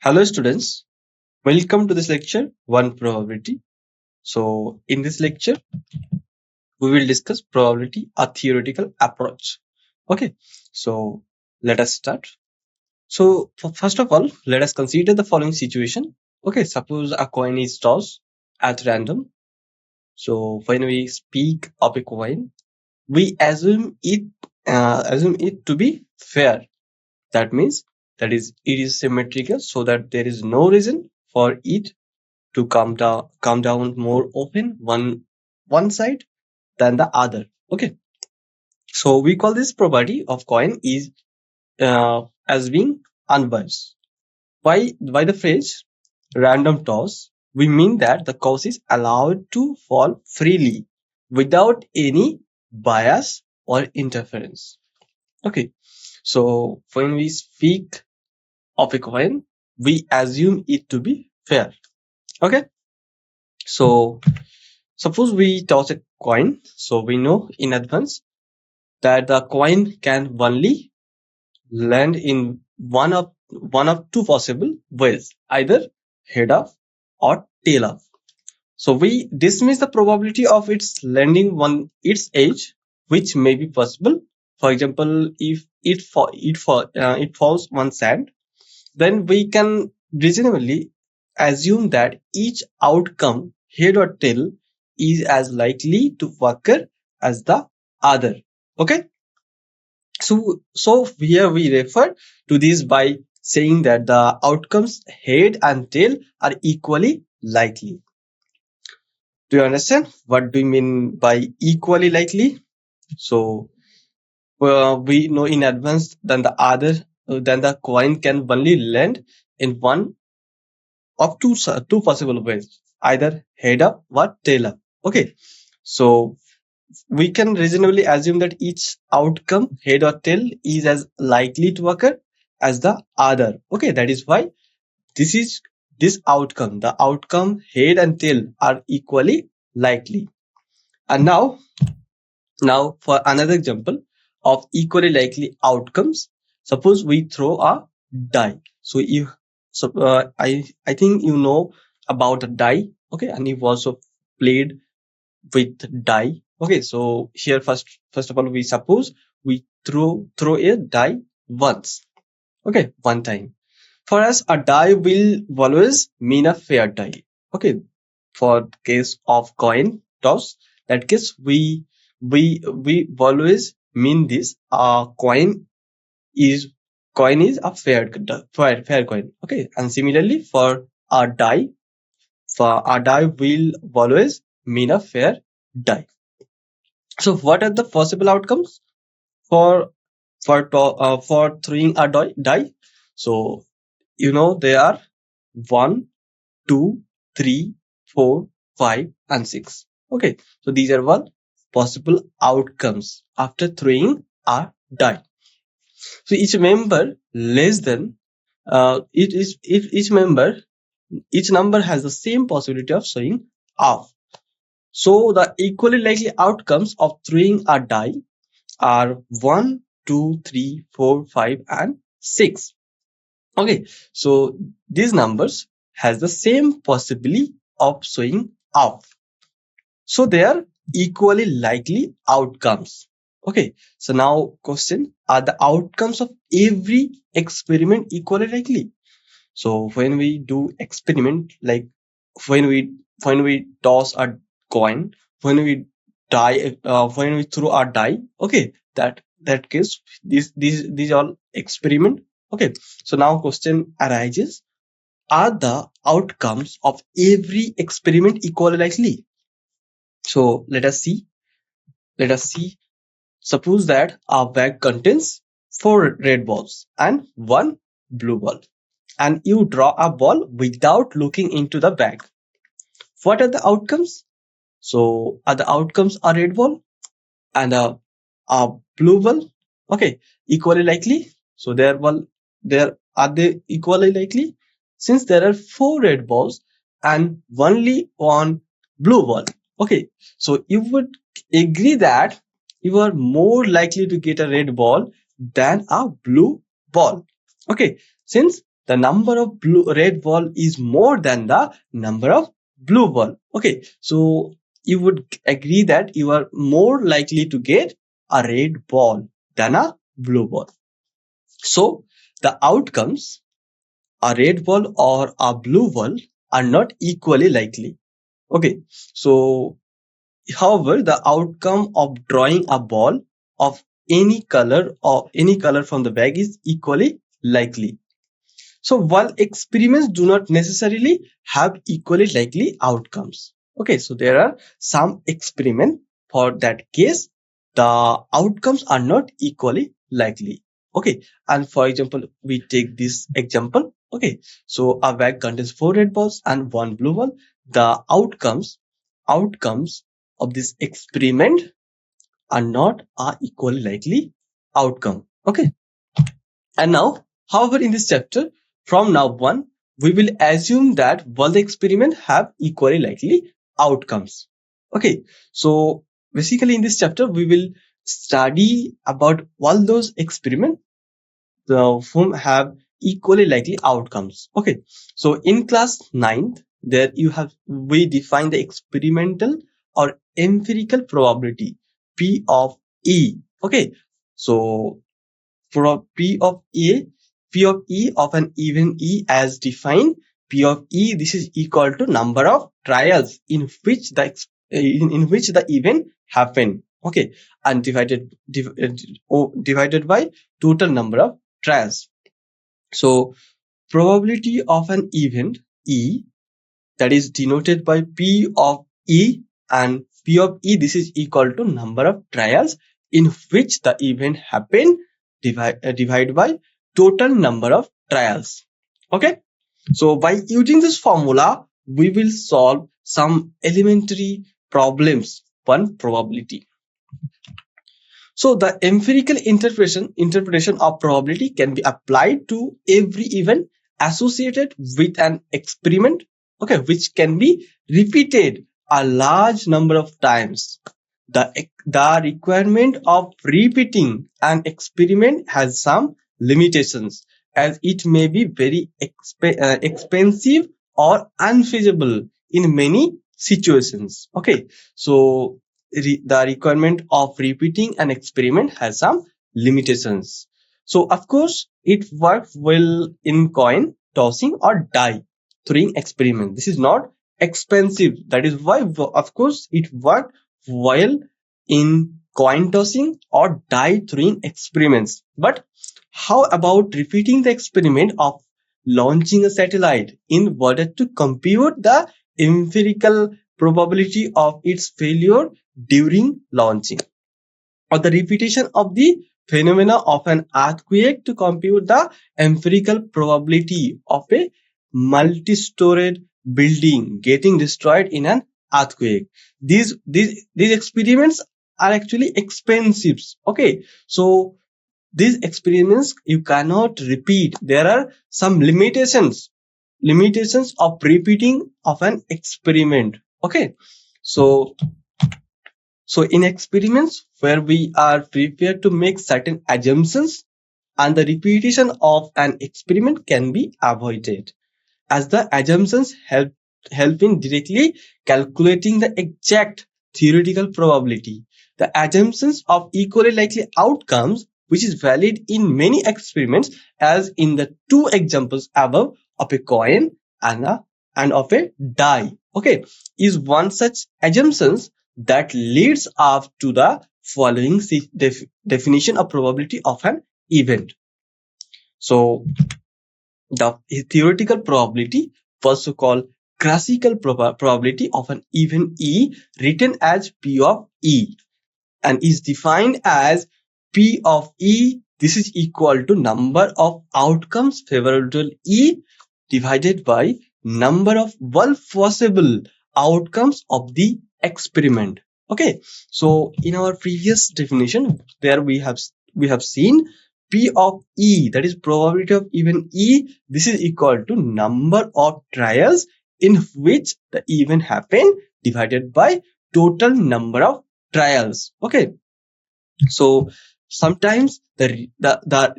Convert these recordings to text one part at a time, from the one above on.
Hello students, welcome to this lecture, One Probability. So in this lecture, we will discuss probability, a theoretical approach. Okay, so let us start. So first of all, let us consider the following situation. Okay, suppose a coin is tossed at random. So when we speak of a coin, we assume it to be fair. That means it is symmetrical, so that there is no reason for it to come down more often one side than the other. Okay, so we call this property of coin is as being unbiased. By the phrase random toss, we mean that the coin is allowed to fall freely without any bias or interference. Okay, so when we speak of a coin, we assume it to be fair. Okay, so suppose we toss a coin, so we know in advance that the coin can only land in one of two possible ways, either head up or tail up. So we dismiss the probability of its landing on its edge, which may be possible. For example, if it falls on sand, then we can reasonably assume that each outcome, head or tail, is as likely to occur as the other. Okay, so here we refer to this by saying that the outcomes head and tail are equally likely. Do you understand what do you mean by equally likely? So we know in advance then the coin can only land in one of two possible ways, either head up or tail up. Okay, so we can reasonably assume that each outcome, head or tail, is as likely to occur as the other. Okay, that is why this outcome, the outcome head and tail are equally likely. And now for another example of equally likely outcomes, suppose we throw a die. I think you know about a die. Okay, and you've also played with die. Okay, so here first of all, we suppose we throw a die once. Okay, one time. For us, a die will always mean a fair die. Okay, for case of coin toss, that case we always mean this. Is coin is a fair coin. Okay, and similarly for a die will always mean a fair die. So what are the possible outcomes for for throwing a die? So you know there are 1, 2, 3, 4, 5, and 6. Okay, so these are all possible outcomes after throwing a die. So each member less than it is if each number has the same possibility of showing off. So the equally likely outcomes of throwing a die are 1, 2, 3, 4, 5, and 6. Okay, so these numbers has the same possibility of showing off. So they are equally likely outcomes. Okay, so now question, are the outcomes of every experiment equally likely? So when we do experiment, like when we toss a coin, when we when we throw a die, okay, that case these all experiment. Okay, so now question arises, are the outcomes of every experiment equally likely? So let us see. Suppose that our bag contains 4 red balls and 1 blue ball, and you draw a ball without looking into the bag. What are the outcomes? So are the outcomes a red ball and a blue ball? Okay, equally likely. So there are they equally likely? Since there are 4 red balls and only 1 blue ball. Okay, so you would agree that you are more likely to get a red ball than a blue ball. Okay, since the number of red ball is more than the number of blue ball. Okay, so you would agree that you are more likely to get a red ball than a blue ball. So the outcomes, a red ball or a blue ball, are not equally likely. Okay, so however, the outcome of drawing a ball of any color or any color from the bag is equally likely. So while experiments do not necessarily have equally likely outcomes. Okay, so there are some experiments for that case, the outcomes are not equally likely. Okay, and for example, we take this example. Okay, so a bag contains 4 red balls and 1 blue ball. The outcomes of this experiment are not a equally likely outcome. Okay, and now, however, in this chapter, from now on, we will assume that all the experiments have equally likely outcomes. Okay, so basically in this chapter, we will study about all those experiments whom have equally likely outcomes. Okay, so in class 9th, there we define the experimental or empirical probability P of E. Okay, so for P of E of an even E as defined, P of E, this is equal to number of trials in which the event happened. Okay, and divided by total number of trials. So probability of an event E, that is denoted by P of E, and P of E, this is equal to number of trials in which the event happened divided by total number of trials. Okay, so by using this formula, we will solve some elementary problems on probability. So the empirical interpretation of probability can be applied to every event associated with an experiment, okay, which can be repeated a large number of times. The requirement of repeating an experiment has some limitations, as it may be very expensive or unfeasible in many situations. Okay, so the requirement of repeating an experiment has some limitations. So of course, it works well in coin tossing or die throwing experiment. This is not expensive. That is why, of course, it worked well in coin tossing or die throwing experiments. But how about repeating the experiment of launching a satellite in order to compute the empirical probability of its failure during launching, or the repetition of the phenomena of an earthquake to compute the empirical probability of a multi-storied building getting destroyed in an earthquake. These experiments are actually expensive. Okay, so these experiments you cannot repeat. There are some limitations of repeating of an experiment. Okay, so in experiments where we are prepared to make certain assumptions, and the repetition of an experiment can be avoided, as the assumptions help in directly calculating the exact theoretical probability. The assumptions of equally likely outcomes, which is valid in many experiments, as in the two examples above of a coin and of a die. Okay, is one such assumptions that leads up to the following definition of probability of an event. So the theoretical probability, also called classical probability of an event E, written as P of E, and is defined as P of E, this is equal to number of outcomes favorable to E divided by number of all possible outcomes of the experiment. Okay, so in our previous definition, there we have seen P of E, that is probability of event E, this is equal to number of trials in which the event happened divided by total number of trials. Okay, so Sometimes the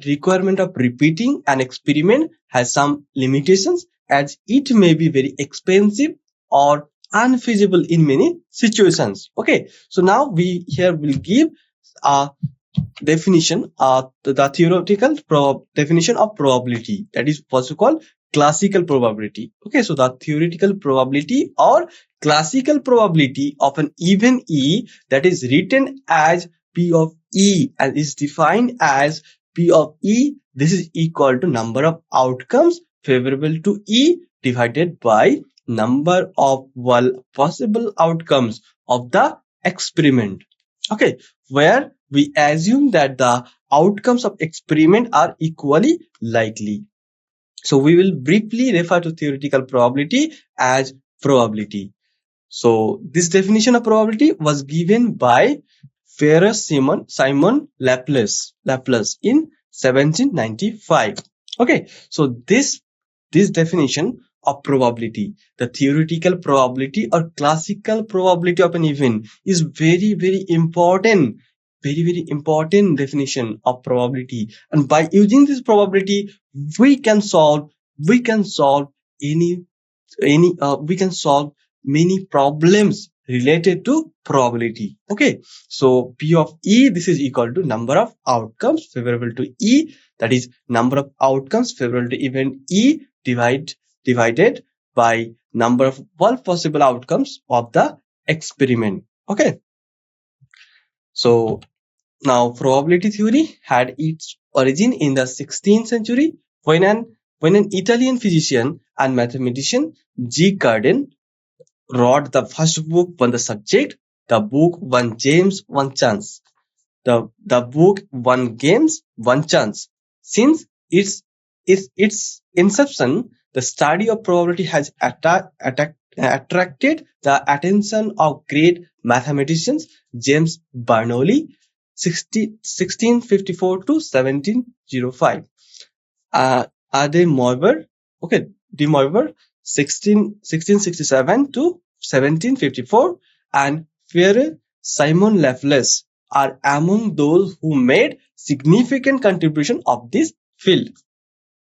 requirement of repeating an experiment has some limitations, as it may be very expensive or unfeasible in many situations. Okay, so now we here will give a definition, the theoretical definition of probability, that is also called classical probability. Okay, so the theoretical probability or classical probability of an event E, that is written as P of E and is defined as P of E. This is equal to number of outcomes favorable to E divided by number of possible outcomes of the experiment. Okay, where we assume that the outcomes of experiment are equally likely. So we will briefly refer to theoretical probability as probability. So this definition of probability was given by Simon Laplace in 1795. Okay, so this definition of probability, the theoretical probability or classical probability of an event, is very important, very important definition of probability. And by using this probability, we can solve any we can solve many problems related to probability. Okay, so P of E, this is equal to number of outcomes favorable to E, that is number of outcomes favorable to event E divided by number of all possible outcomes of the experiment. Okay, so now probability theory had its origin in the 16th century when an Italian physician and mathematician G. Cardan wrote the first book on the subject. The book won James one chance. The book won James one chance. Since its inception, the study of probability has attracted the attention of great mathematicians James Bernoulli, 1654 to 1705. De Moivre, De Moivre, 1667 to 1754, and Pierre Simon Laplace are among those who made significant contribution of this field.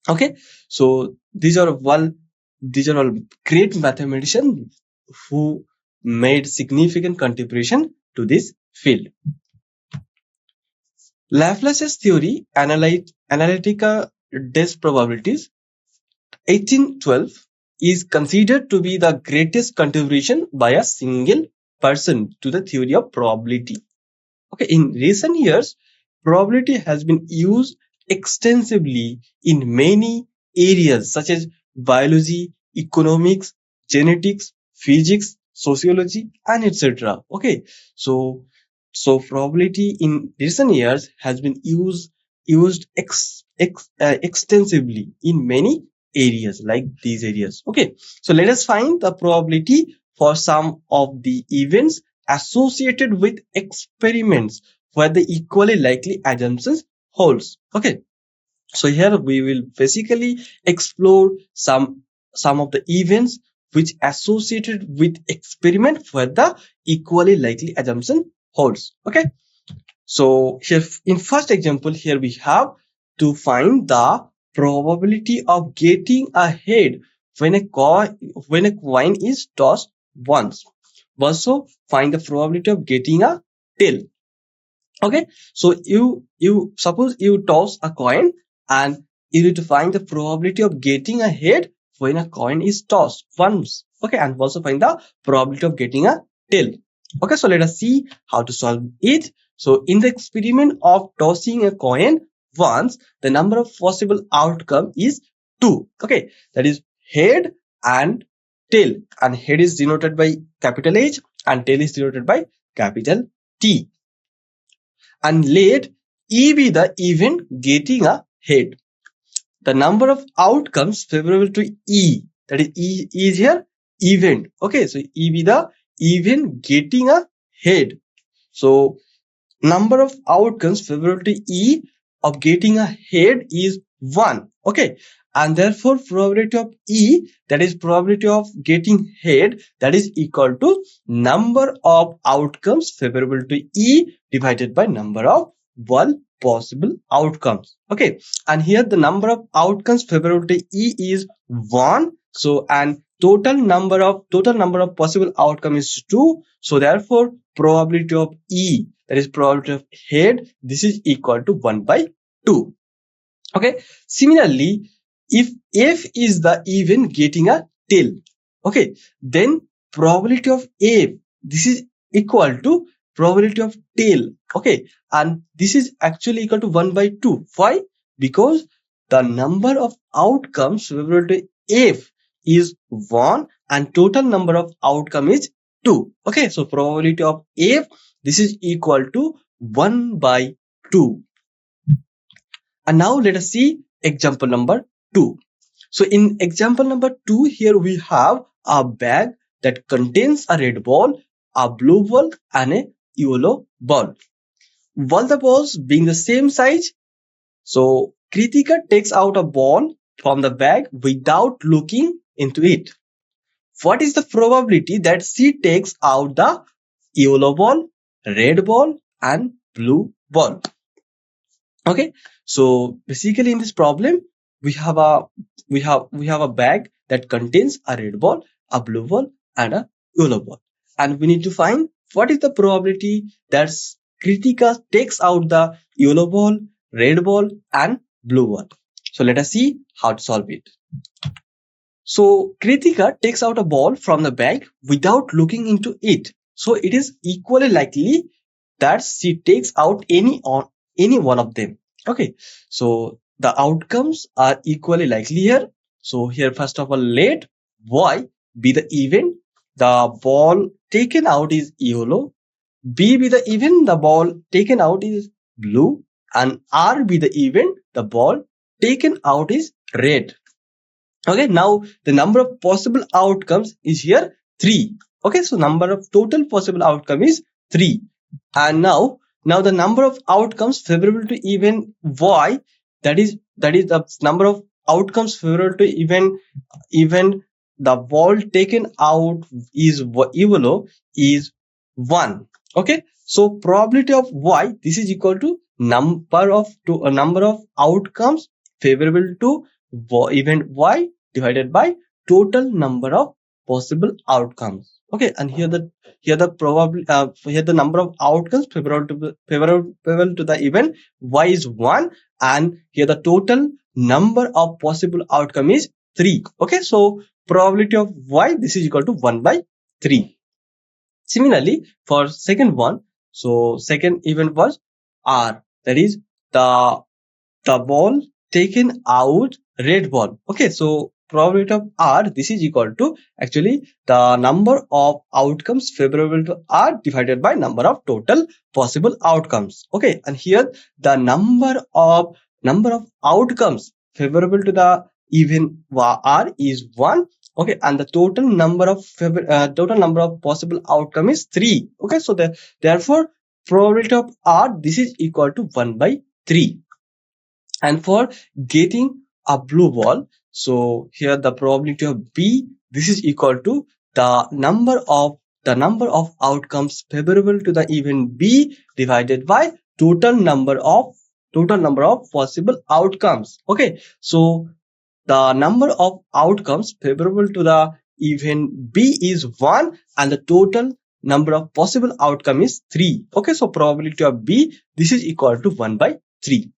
Okay, so these are all great mathematicians who made significant contribution to this field. Laplace's theory, Analytica des probabilities, 1812, is considered to be the greatest contribution by a single person to the theory of probability. Okay, in recent years, probability has been used extensively in many areas such as biology, economics, genetics, physics, sociology, and etc. Okay, so probability in recent years has been used extensively in many areas like these areas. Okay, so let us find the probability for some of the events associated with experiments where the equally likely assumptions holds. Okay, so here we will basically explore some of the events which associated with experiment where the equally likely assumption holds. Okay, so here in first example, here we have to find the probability of getting a head when a coin is tossed once. Also find the probability of getting a tail. Okay, so you suppose you toss a coin and you need to find the probability of getting a head when a coin is tossed once. Okay, and also find the probability of getting a tail. Okay, so let us see how to solve it. So in the experiment of tossing a coin once, the number of possible outcome is 2. Okay, that is head and tail, and head is denoted by capital H and tail is denoted by capital T. And let E be the event getting a head. The number of outcomes favorable to E, that is E is here event. Okay, so E be the event getting a head. So number of outcomes favorable to E of getting a head is 1. Okay, and therefore probability of E, that is probability of getting head, that is equal to number of outcomes favorable to E divided by number of one possible outcomes. Okay, and here the number of outcomes favorable to E is 1. So and total number of possible outcome is 2. So therefore probability of E, that is probability of head, this is equal to 1 by 2. Okay, similarly, if F is the event getting a tail, okay, then probability of F, this is equal to probability of tail. Okay, and this is actually equal to 1 by 2. Why? Because the number of outcomes favorable to F is 1 and total number of outcome is 2. Okay, so probability of F, this is equal to 1 by 2. And now let us see example number 2. So in example number 2, here we have a bag that contains a red ball, a blue ball and a yellow ball. While the balls being the same size, so Kritika takes out a ball from the bag without looking into it. What is the probability that she takes out the yellow ball, red ball and blue ball? Okay, so basically in this problem we have a bag that contains a red ball, a blue ball and a yellow ball, and we need to find what is the probability that Kritika takes out the yellow ball, red ball and blue ball. So let us see how to solve it. So Kritika takes out a ball from the bag without looking into it. So it is equally likely that she takes out any one of them. Okay, so the outcomes are equally likely here. So here first of all, let Y be the event, the ball taken out is yellow, B be the event, the ball taken out is blue, and R be the event, the ball taken out is red. Okay, now the number of possible outcomes is here 3. Okay, so number of total possible outcome is 3. And now the number of outcomes favorable to event Y, that is the number of outcomes favorable to event the ball taken out is yellow is 1. Okay, so probability of Y, this is equal to number of outcomes favorable to event Y divided by total number of possible outcomes. Okay, and here the number of outcomes favorable to the event Y is 1, and here the total number of possible outcome is 3. Okay, so probability of Y, this is equal to 1 by 3. Similarly, for second one, so second event was R, that is the ball taken out red ball. Okay, so probability of R, this is equal to actually the number of outcomes favorable to R divided by number of total possible outcomes. Okay, and here the number of outcomes favorable to the event R is 1. Okay, and the total number of possible outcome is 3. Okay, so therefore probability of R, this is equal to 1 by 3. And for getting a blue ball, so here the probability of B, this is equal to the number of outcomes favorable to the event B divided by total number of possible outcomes. Okay, so the number of outcomes favorable to the event B is 1 and the total number of possible outcome is 3. Okay, so probability of B, this is equal to 1 by 3.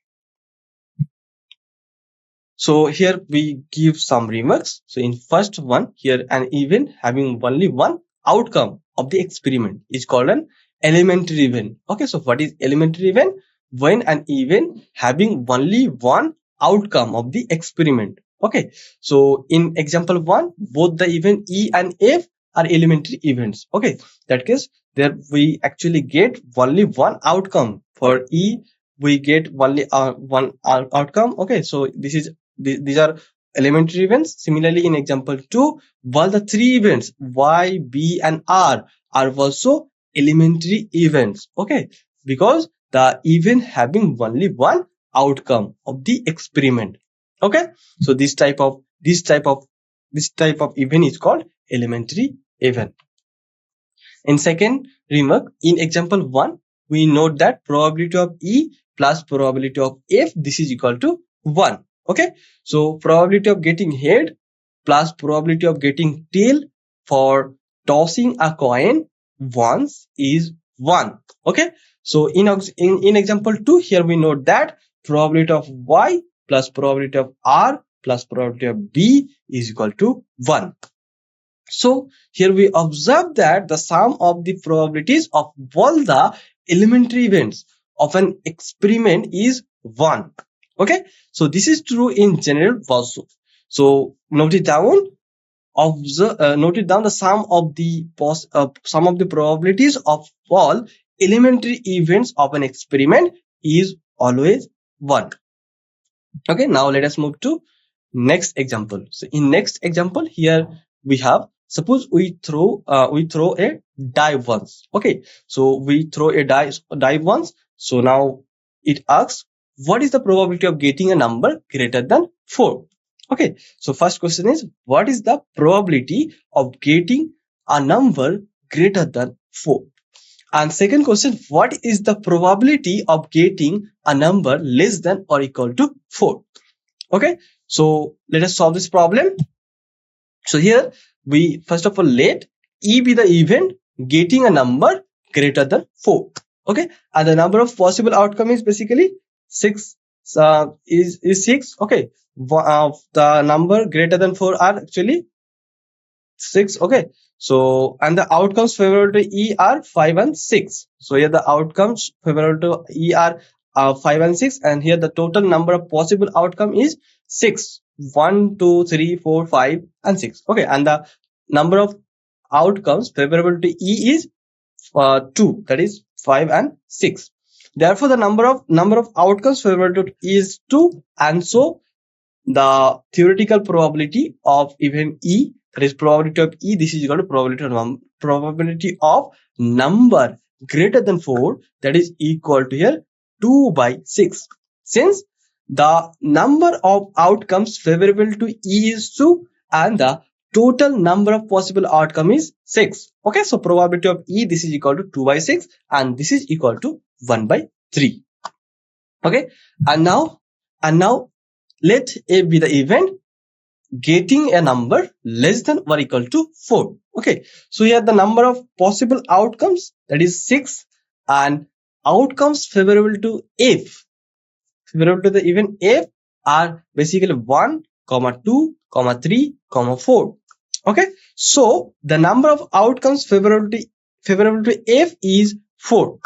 So here we give some remarks. So in first one, here an event having only one outcome of the experiment is called an elementary event. Okay, so what is elementary event? When an event having only one outcome of the experiment. Okay, so in example 1, both the event E and F are elementary events. Okay, that case there we actually get only one outcome. For E we get only one outcome. Okay, so these are elementary events. Similarly, in example 2, while the 3 events Y, B and R are also elementary events. Okay, because the event having only one outcome of the experiment. Okay, so this type of event is called elementary event. In second remark, in example 1, we note that probability of E, plus probability of F, this is equal to 1. Okay, so probability of getting head plus probability of getting tail for tossing a coin once is 1. Okay, so in example 2, here we note that probability of Y plus probability of R plus probability of B is equal to 1. So here we observe that the sum of the probabilities of all the elementary events of an experiment is 1. Okay, so this is true in general also. So note it down. Note it down, the sum of the probabilities of all elementary events of an experiment is always 1. Okay, now let us move to next example. So in next example, here we have, suppose we throw a die once. Okay, so we throw a die once. So now it asks, what is the probability of getting a number greater than 4? Okay, so first question is, what is the probability of getting a number greater than 4? And second question, what is the probability of getting a number less than or equal to 4? Okay, so let us solve this problem. So here we first of all let E be the event getting a number greater than 4. Okay, and the number of possible outcome is basically 6. Is 6. Okay, the number greater than 4 are actually 6. Okay, so and the outcomes favorable to E are 5 and 6. So here the outcomes favorable to E are 5 and 6, and here the total number of possible outcome is 6. 1, 2, 3, 4, 5 and 6. Okay, and the number of outcomes favorable to E is 2, that is 5 and 6. Therefore the number of outcomes favorable to E is 2, and so the theoretical probability of even E, that is probability of E, this is equal to probability of number greater than 4, that is equal to here 2 by 6. Since the number of outcomes favorable to E is 2 and the total number of possible outcome is 6. Okay, so probability of E, this is equal to 2 by 6 and this is equal to 1 by 3. Okay, and now let A be the event getting a number less than or equal to 4. Okay, so here the number of possible outcomes, that is 6, and outcomes favorable to F, favorable to the event F, are basically 1, 2, 3, 4. Okay, so the number of outcomes favorable to F is 4.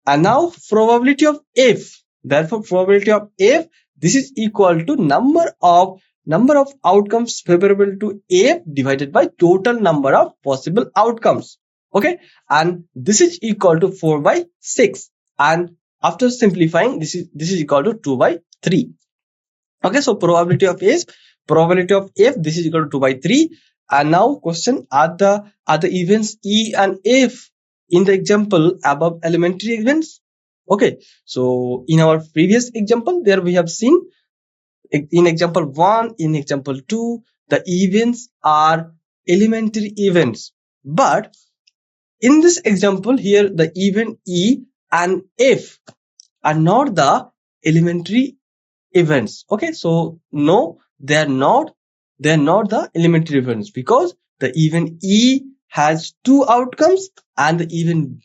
And now probability of F, therefore probability of F, this is equal to number of outcomes favorable to F divided by total number of possible outcomes. Okay, and this is equal to 4 by 6, and after simplifying, this is equal to 2 by 3. Okay, so probability of F, this is equal to 2 by 3. And now question, are the events E and F in the example above elementary events? Okay, so in our previous example, there we have seen in example 1, in example 2, the events are elementary events, but in this example here, the event E and F are not the elementary events. Okay, so no, they're not the elementary events, because the event E has 2 outcomes and the event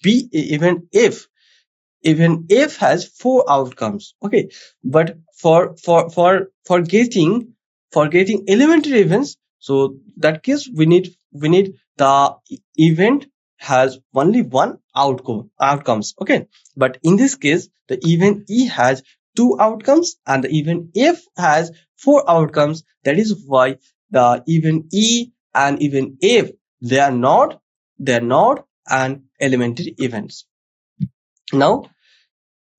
F has 4 outcomes. Okay, but for getting elementary events, so that case we need the event has only 1 outcomes. Okay, but in this case the event E has 2 outcomes and the event F has 4 outcomes. That is why the event E and event F, they are not an elementary events. Now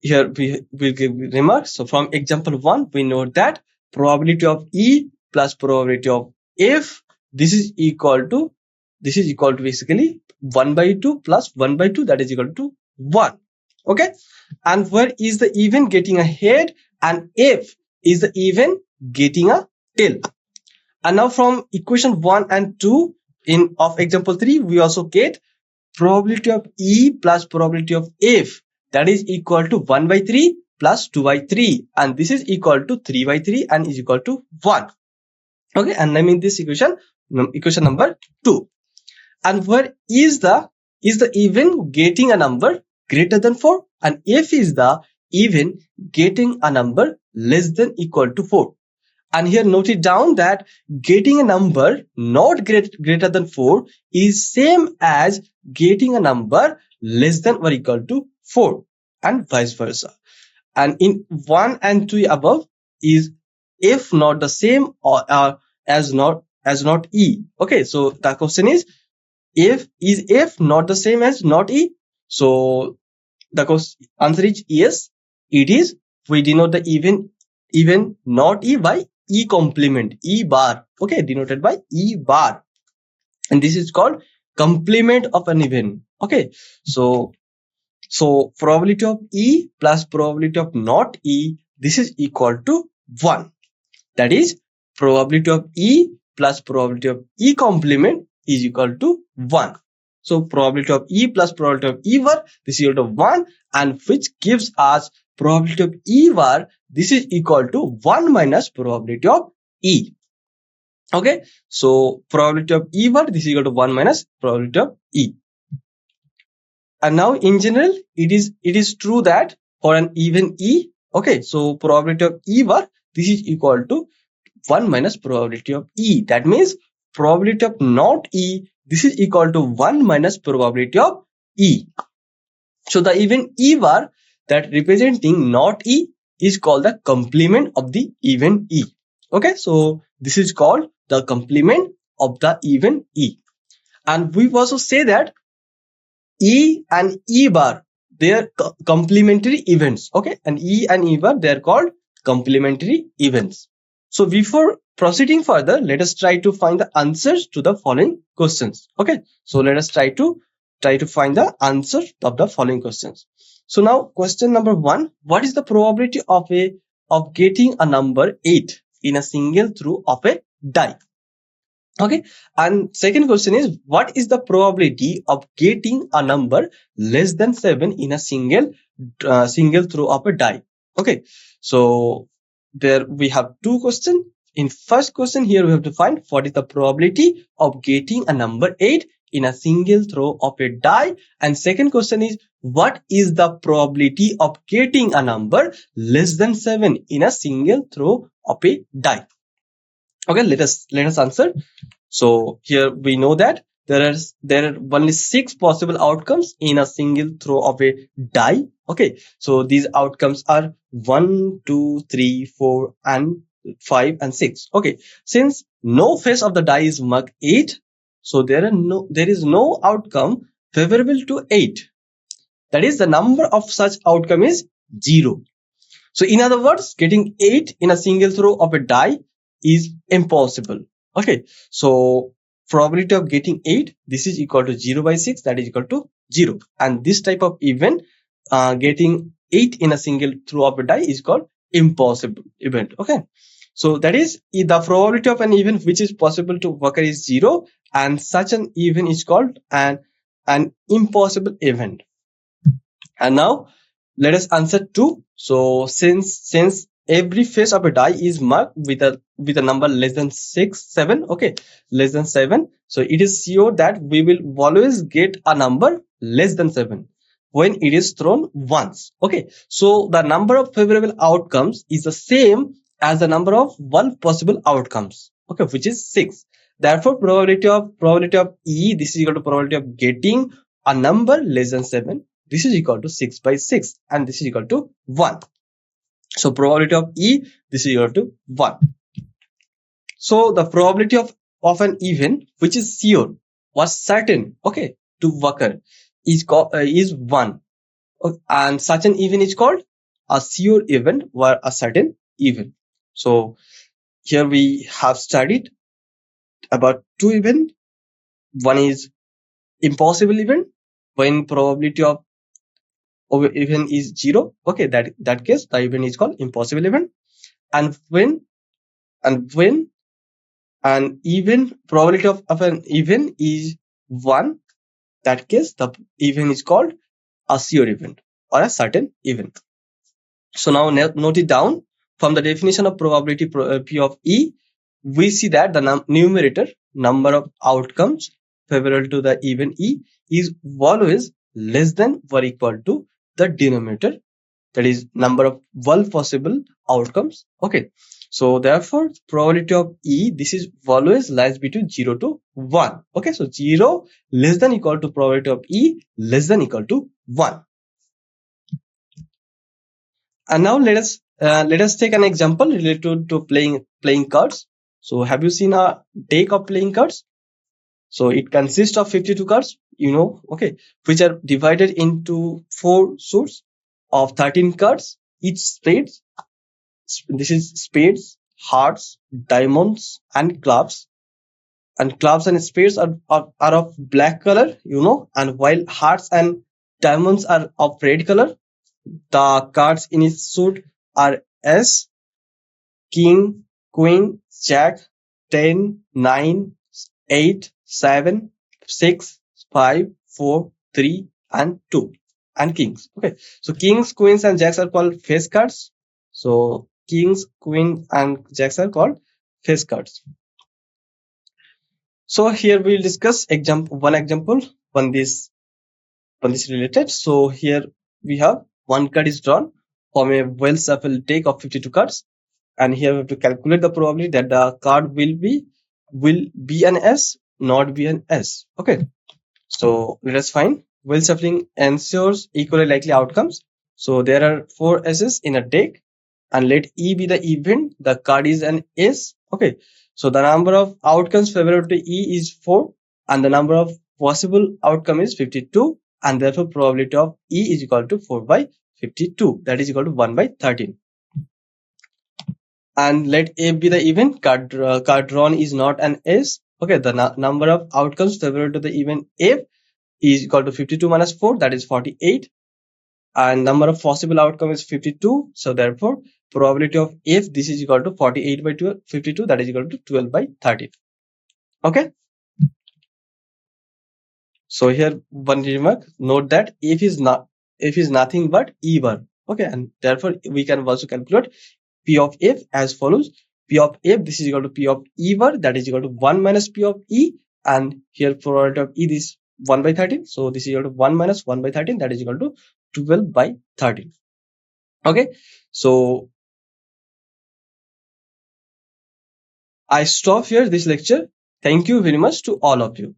here we will give remarks. So from example 1, we know that probability of E plus probability of F, this is equal to basically 1 by 2 plus 1 by 2, that is equal to 1. Okay, and where is the event getting a head and F is the event getting a tail. And now from equation 1 and 2 of example 3, we also get probability of E plus probability of F, that is equal to 1 by 3 plus 2 by 3, and this is equal to 3 by 3 and is equal to 1. Okay, and I mean this equation number 2. And where is the even getting a number greater than 4, and f is the even getting a number less than equal to 4. And here note it down that getting a number not greater than 4 is same as getting a number less than or equal to 4, and vice versa. And in 1 and 2 above is if not the same or as not e. Okay, so the question is if not the same as not e. So the answer is yes, it is. We denote the even not e by e complement, e bar. Okay, denoted by e bar, and this is called complement of an even. Okay, so probability of e plus probability of not e, this is equal to 1. That is, probability of e plus probability of e complement is equal to 1. So probability of e plus probability of e bar, this is equal to 1, and which gives us probability of e bar, this is equal to 1 minus probability of e. Okay, so probability of e bar, this is equal to 1 minus probability of e. And now in general, it is true that for an even e, okay, so probability of e bar, this is equal to 1 minus probability of e. That means probability of not e, this is equal to 1 minus probability of e. So the even e bar that representing not e is called the complement of the even e. Okay, so this is called the complement of the even e. And we also say that e and e bar, they are complementary events. Okay, and e and e bar, they are called complementary events. So before proceeding further, let us try to find the answers to the following questions. Okay, so let us try to find the answer of the following questions. So now question number 1, what is the probability of getting a number 8 in a single throw of a die? Okay, and second question is, what is the probability of getting a number less than 7 in a single throw of a die? Okay, so there we have two questions. In first question, here we have to find what is the probability of getting a number 8 in a single throw of a die, and second question is, what is the probability of getting a number less than 7 in a single throw of a die? Okay, let us answer. So here we know that there are only 6 possible outcomes in a single throw of a die. Okay, so these outcomes are 1, 2, 3, 4, and 5 and 6. Okay, since no face of the die is marked 8, so there is no outcome favorable to 8. That is, the number of such outcome is 0. So in other words, getting 8 in a single throw of a die is impossible. Okay, so probability of getting 8, this is equal to 0 by 6, that is equal to 0. And this type of event, getting 8 in a single throw of a die, is called impossible event. Okay, so that is, the probability of an event which is possible to occur is 0, and such an event is called an impossible event. And now let us answer 2. So since every face of a die is marked with a number less than 7, okay, less than 7, so it is sure that we will always get a number less than 7 when it is thrown once. Okay, so the number of favorable outcomes is the same as the number of one possible outcomes, okay, which is 6. Therefore probability of e, this is equal to probability of getting a number less than 7, this is equal to 6 by 6, and this is equal to 1. So probability of e, this is equal to 1. So the probability of an event which is sure, was certain, okay, to occur is 1, and such an event is called a sure event or a certain event. So here we have studied about 2 events. One is impossible event, when probability of event is 0. Okay, that case the event is called impossible event. And when an event probability of an event is 1, that case the event is called a sure event. or a certain event. So now note it down. From the definition of probability P of E, we see that the numerator, number of outcomes favorable to the event E, is always less than or equal to the denominator, that is number of all possible outcomes. Okay, so therefore probability of E, this is always lies between 0 to 1. Okay, so 0 less than equal to probability of E less than equal to 1. And now let us take an example related to playing cards. So have you seen a deck of playing cards? So it consists of 52 cards, okay, which are divided into 4 suits of 13 cards, each spades. This is spades, hearts, diamonds, and clubs. And clubs and spades are of black color, and while hearts and diamonds are of red color. The cards in its suit are S, King, Queen, Jack, 10, 9, 8, 7, 6, 5, 4, 3, and 2. And kings. Okay. So kings, queens, and jacks are called face cards. So kings, queen, and jacks are called face cards. So here we'll discuss one example, one this related. So here we have one card is drawn from a well shuffled deck of 52 cards, and here we have to calculate the probability that the card will be an S, not be an S. Okay, so let us find. Well shuffling ensures equally likely outcomes. So there are 4 S's in a deck, and let E be the event. The card is an S. Okay, so the number of outcomes favorable to E is 4, and the number of possible outcome is 52, and therefore probability of E is equal to 4 by 52, that is equal to 1 by 13. And let A be the event. Card drawn is not an S. Okay, the number of outcomes favorable to the event F is equal to 52 minus 4, that is 48, and number of possible outcome is 52. So therefore probability of F, this is equal to 48 by 52, that is equal to 12 by 13. Okay, so here one remark, note that F is nothing but E1. Okay, and therefore we can also calculate P of F as follows. P of F, this is equal to P of E1, that is equal to 1 minus P of E, and here probability of E, this 1 by 13. So this is equal to 1 minus 1 by 13, that is equal to 12 by 13. Okay, so I stop here this lecture. Thank you very much to all of you.